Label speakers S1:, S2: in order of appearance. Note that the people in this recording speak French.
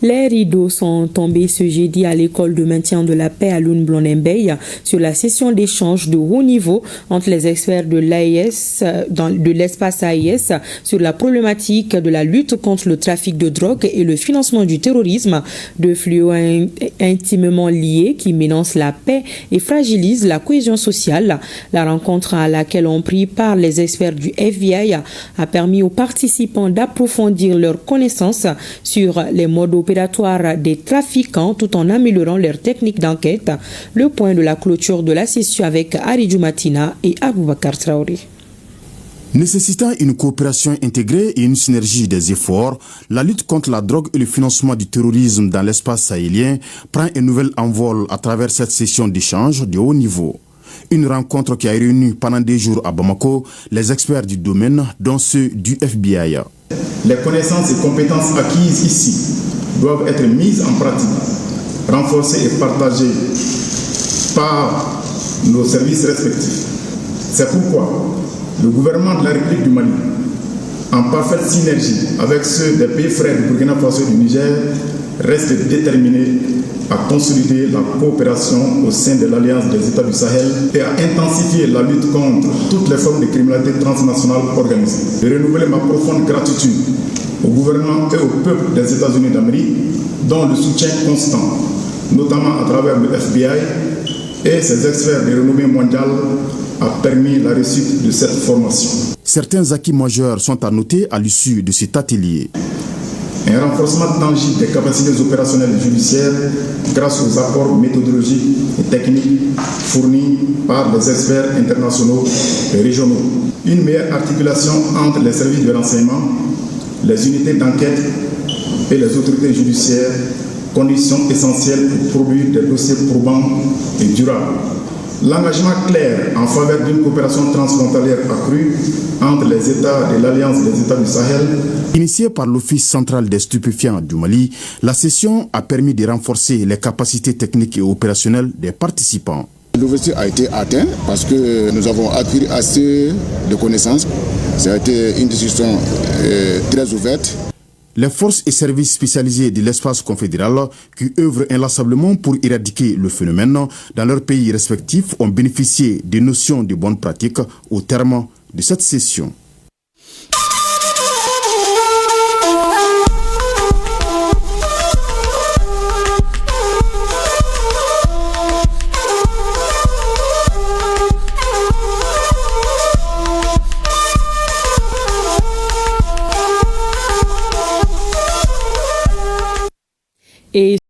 S1: Les rideaux sont tombés ce jeudi à l'école de maintien de la paix à Lune-Blondin-Bay sur la session d'échange de haut niveau entre les experts de l'AIS, de l'espace AIS, sur la problématique de la lutte contre le trafic de drogue et le financement du terrorisme, deux fléaux intimement liés qui menacent la paix et fragilisent la cohésion sociale. La rencontre à laquelle ont pris part les experts du FBI a permis aux participants d'approfondir leurs connaissances sur les modes opératoires des trafiquants tout en améliorant leurs techniques d'enquête. Le point de la clôture de la session avec Aridou Matina et Aboubakar Traoré.
S2: Nécessitant une coopération intégrée et une synergie des efforts, la lutte contre la drogue et le financement du terrorisme dans l'espace sahélien prend un nouvel envol à travers cette session d'échange de haut niveau. Une rencontre qui a réuni pendant 2 jours à Bamako les experts du domaine, dont ceux du FBI.
S3: Les connaissances et compétences acquises ici doivent être mises en pratique, renforcées et partagées par nos services respectifs. C'est pourquoi le gouvernement de la République du Mali, en parfaite synergie avec ceux des pays frères du Burkina Faso et du Niger, reste déterminé à consolider la coopération au sein de l'Alliance des États du Sahel et à intensifier la lutte contre toutes les formes de criminalité transnationale organisée. Je renouvelle ma profonde gratitude au gouvernement et au peuple des États-Unis d'Amérique, dont le soutien constant, notamment à travers le FBI et ses experts de renommée mondiale, a permis la réussite de cette formation.
S2: Certains acquis majeurs sont à noter à l'issue de cet atelier.
S3: Un renforcement tangible des capacités opérationnelles et judiciaires grâce aux apports méthodologiques et techniques fournis par les experts internationaux et régionaux. Une meilleure articulation entre les services de renseignement, les unités d'enquête et les autorités judiciaires, conditions essentielles pour produire des dossiers probants et durables. L'engagement clair en faveur d'une coopération transfrontalière accrue entre les États de l'Alliance des États du Sahel.
S2: Initiée par l'Office central des stupéfiants du Mali, la session a permis de renforcer les capacités techniques et opérationnelles des participants.
S4: L'objectif a été atteint parce que nous avons acquis assez de connaissances. Ça a été une discussion très ouverte.
S2: Les forces et services spécialisés de l'espace confédéral qui œuvrent inlassablement pour éradiquer le phénomène dans leurs pays respectifs ont bénéficié des notions de bonnes pratiques au terme de cette session.
S1: Et